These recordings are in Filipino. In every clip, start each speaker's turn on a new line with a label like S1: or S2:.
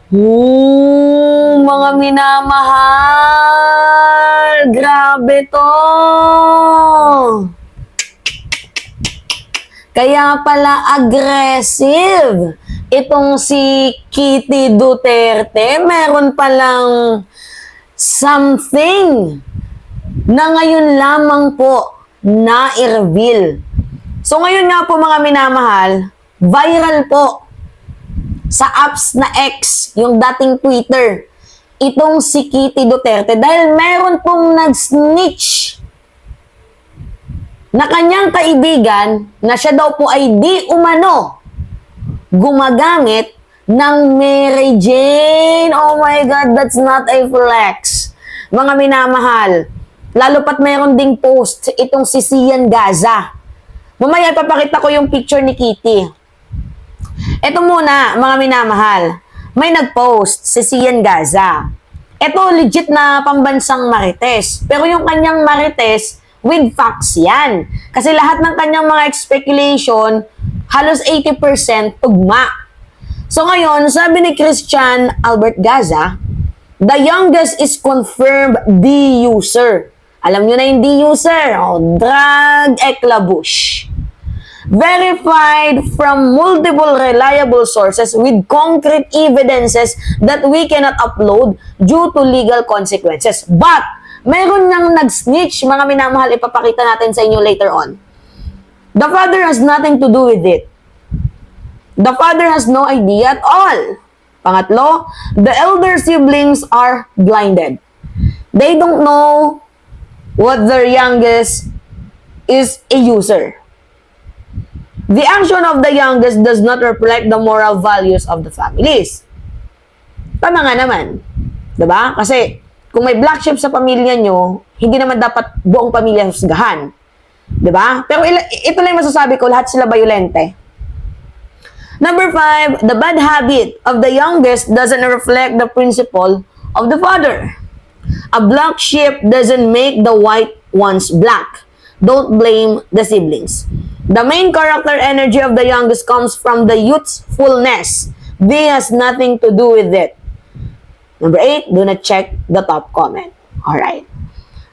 S1: Mga minamahal, grabe to. Kaya pala aggressive itong si Kitty Duterte. Meron palang something na ngayon lamang po na-reveal. So ngayon nga po mga minamahal, viral po sa apps na X, yung dating Twitter, itong si Kitty Duterte dahil meron pong nag-snitch na kanyang kaibigan na siya daw po ay di umano gumagamit ng Mary Jane. Oh my God, that's not a flex. Mga minamahal, lalo pat meron ding post itong si Sian Gaza. Mamaya ipapakita ko yung picture ni Kitty. Ito muna, mga minamahal. May nag-post si Sian Gaza. Ito legit na pambansang marites. Pero yung kanyang marites, with facts yan. Kasi lahat ng kanyang mga speculation, halos 80% tugma. So ngayon, sabi ni Christian Albert Gaza, the youngest is confirmed D-user. Alam nyo na yung D-user? Drug eclabush. Verified from multiple reliable sources with concrete evidences that we cannot upload due to legal consequences. But, meron nang nag-snitch, mga minamahal, ipapakita natin sa inyo later on. The father has nothing to do with it. The father has no idea at all. Pangatlo, the elder siblings are blinded. They don't know what their youngest is a user. The action of the youngest does not reflect the moral values of the families. Tama nga naman. Diba? Kasi, kung may black sheep sa pamilya nyo, hindi naman dapat buong pamilya husgahan. Diba? Pero ito lang yung masasabi ko, lahat sila bayolente. Number 5, the bad habit of the youngest doesn't reflect the principle of the father. A black sheep doesn't make the white ones black. Don't blame the siblings. The main character energy of the youngest comes from the youthfulness. They has nothing to do with it. Number 8, do not check the top comment. Alright.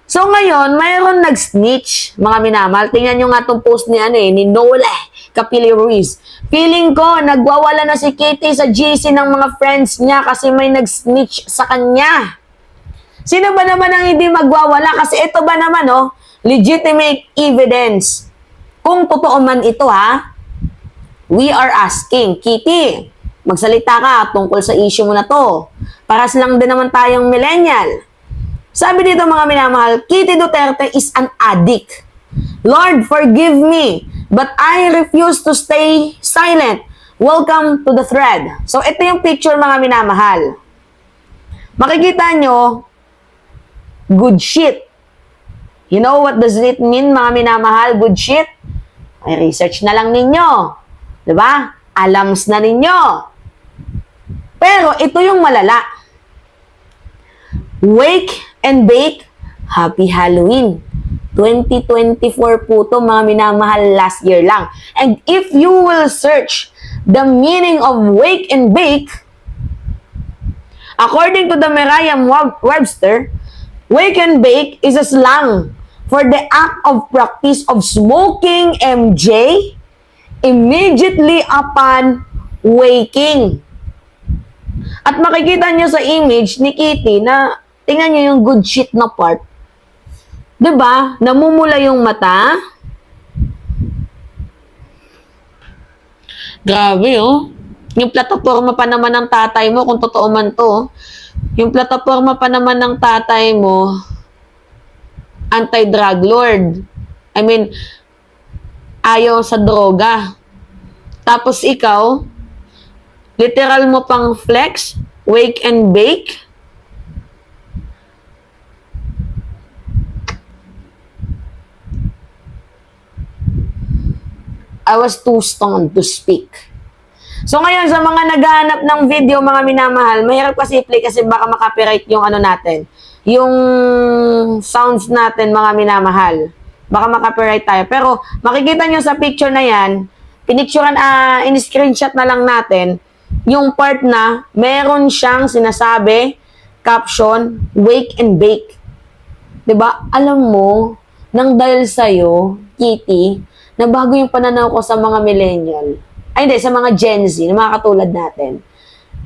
S1: So ngayon, mayroon nag-snitch, mga minamahal. Tingnan nyo nga itong post ni Nole Capili Ruiz. Feeling ko, nagwawala na si Kitty sa GC ng mga friends niya kasi may nag-snitch sa kanya. Sino ba naman ang hindi magwawala? Kasi ito ba naman, legitimate evidence. Kung totoo man ito, we are asking, Kitty, magsalita ka tungkol sa issue mo na to. Paras lang din naman tayong millennial. Sabi dito mga minamahal, Kitty Duterte is an addict. Lord, forgive me, but I refuse to stay silent. Welcome to the thread. So, ito yung picture mga minamahal. Makikita nyo, good shit. You know what does it mean, mga minamahal, good shit? Ay, research na lang ninyo. Diba? Alams na ninyo. Pero, ito yung malala. Wake and bake, Happy Halloween. 2024 po to, mga minamahal, last year lang. And if you will search the meaning of wake and bake, according to the Merriam-Webster, wake and bake is a slang for the act of practice of smoking MJ immediately upon waking. At makikita nyo sa image ni Kitty na tingnan nyo yung good shit na part. Diba? Namumula yung mata. Grabe, Yung plataforma pa naman ng tatay mo, kung totoo man to, yung plataforma pa naman ng tatay mo, anti-drug lord. I mean, ayaw sa droga. Tapos ikaw, literal mo pang flex, wake and bake. I was too stoned to speak. So ngayon, sa mga naghahanap ng video, mga minamahal, mahirap kasi i-play kasi baka makapiright yung natin. Yung sounds natin, mga minamahal. Baka makapiright tayo. Pero makikita nyo sa picture na yan, in-screenshot na lang natin, yung part na meron siyang sinasabi, caption, wake and bake. 'Di ba? Alam mo, nang dahil sa'yo, Kitty, na bago yung pananaw ko sa mga millennial. Ay, hindi, sa mga Gen Z, na mga katulad natin.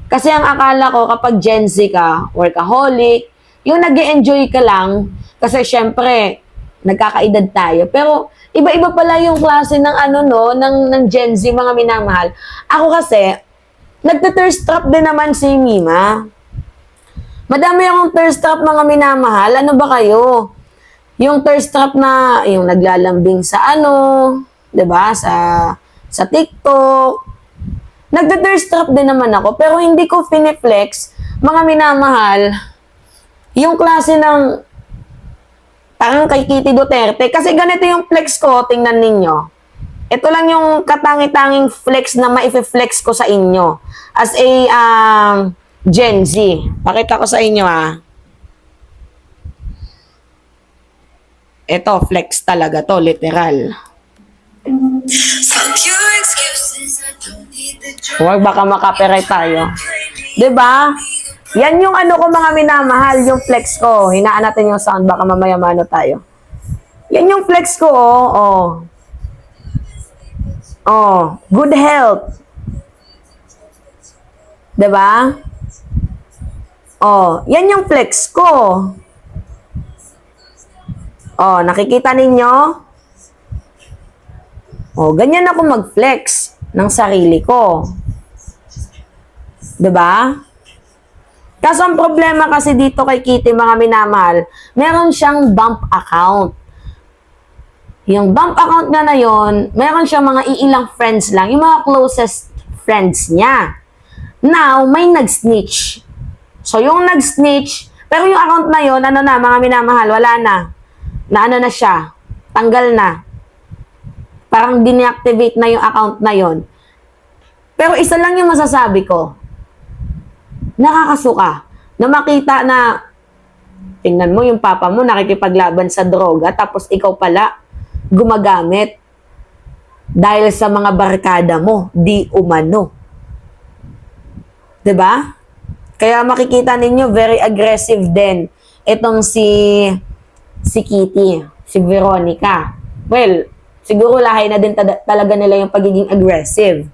S1: Kasi ang akala ko kapag Gen Z ka, workaholic, yung nag-enjoy ka lang, kasi syempre, nagkakaedad tayo. Pero, iba-iba pala yung klase ng ng Gen Z, mga minamahal. Ako kasi, nagta-thirst trap din naman si Mima. Madami akong thirst trap, mga minamahal. Ano ba kayo? Yung thirst trap na, yung naglalambing sa 'di ba? Sa TikTok. Nagda-thirst trap din naman ako, pero hindi ko finiflex, mga minamahal, yung klase ng parang kay Kitty Duterte. Kasi ganito yung flex ko, tingnan ninyo. Ito lang yung katangi-tanging flex na maife-flex ko sa inyo. As a Gen Z. Pakita ko sa inyo Ito, flex talaga to, literal. Huwag baka makapiright tayo. 'Di ba? Yan yung ko, mga minamahal, yung flex ko. Hinaan natin yung sound, baka mamaya mano tayo. Yan yung flex ko, good health. 'Di ba? Yan yung flex ko. Nakikita ninyo? Ganyan ako mag-flex ng sarili ko. 'Di ba? Kaso ang problema kasi dito kay Kitty, mga minamahal, meron siyang bump account. Yung bump account na yon, meron siyang mga iilang friends lang, yung mga closest friends niya. Now, may nag-snitch. So, yung nag-snitch, pero yung account na yon, mga minamahal, wala na. Na siya, tanggal na. Parang deactivate na yung account na yon. Pero isa lang yung masasabi ko. Nakakasuka na makita na tingnan mo yung papa mo nakikipaglaban sa droga tapos ikaw pala gumagamit dahil sa mga barkada mo, di umano. 'Di ba? Kaya makikita ninyo very aggressive din itong si Kitty, si Veronica. Well, siguro lahay na din talaga nila yung pagiging aggressive.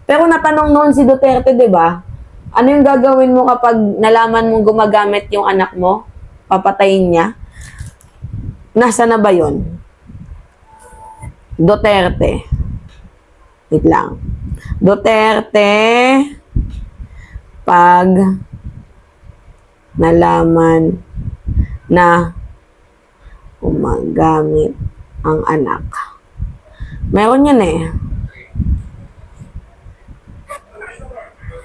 S1: Pero natanong noon si Duterte, 'di ba? Ano yung gagawin mo kapag nalaman mong gumagamit yung anak mo? Papatayin niya? Nasa na ba yun? Duterte. Wait lang. Duterte, pag nalaman na gumagamit ang anak. Meron yan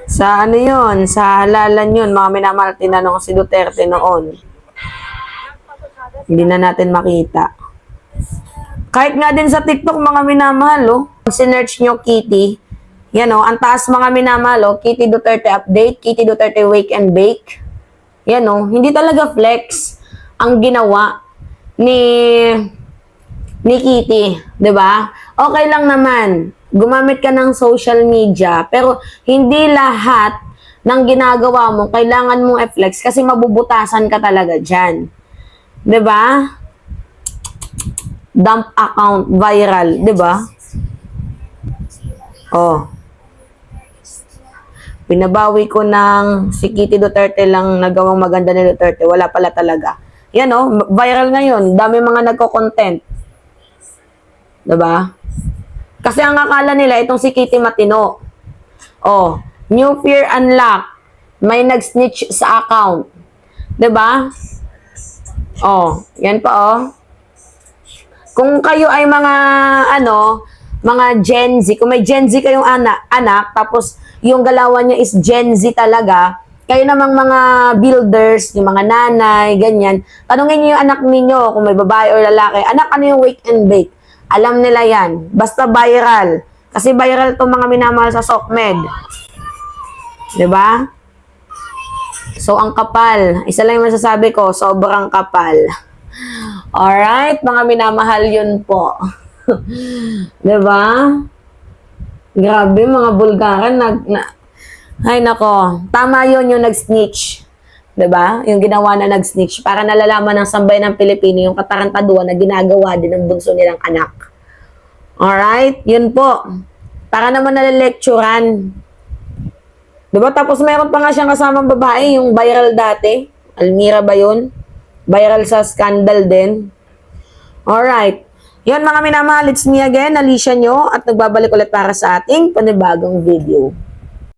S1: Sa yun? Sa halalan yun, mga minamahal, tinanong si Duterte noon. Hindi na natin makita. Kahit nga din sa TikTok, mga minamahal, sinerch nyo Kitty, yan ang taas, mga minamahal, Kitty Duterte update, Kitty Duterte wake and bake. Yan hindi talaga flex ang ginawa ni Kitty, 'di ba? Okay lang naman gumamit ka ng social media, pero hindi lahat ng ginagawa mo kailangan mong i-flex kasi mabubutasan ka talaga diyan. 'Di ba? Dump account viral, 'di ba? Pinabawi ko ng si Kitty Duterte lang nagawang maganda ni Duterte, wala pala talaga. Yan viral ngayon, dami mga nagko-content. 'Di ba? Kasi ang akala nila itong si Kitty matino. New fear unlock. May nag-snitch sa account. 'Di ba? Yan pa Kung kayo ay mga mga Gen Z, kung may Gen Z kayong anak tapos yung galawan niya is Gen Z talaga, kayo namang mga builders, yung mga nanay, ganyan, tanungin niyo yung anak ninyo kung may babae or lalaki, anak, ano yung wake and bake? Alam nila yan. Basta viral. Kasi viral itong mga minamahal sa SOCMED. 'Di ba? So, ang kapal. Isa lang yung masasabi ko, sobrang kapal. Alright, mga minamahal, yun po. 'Di ba? Grabe, mga bulgaran. Ay nako, tama yon yung nag-snitch. 'Di ba? Yung ginawa na nag-snitch para nalalaman ng sambayan ng Pilipino yung katarantaduhan na ginagawa din ng bunso nilang anak. Alright? Yun po. Para naman nalilekturan. 'Di ba? Tapos meron pa nga siyang kasamang babae, yung viral dati. Almira ba yun? Viral sa scandal din. Alright. Yan mga minamahal, it's me again, Alicia nyo, at nagbabalik ulit para sa ating panibagong video.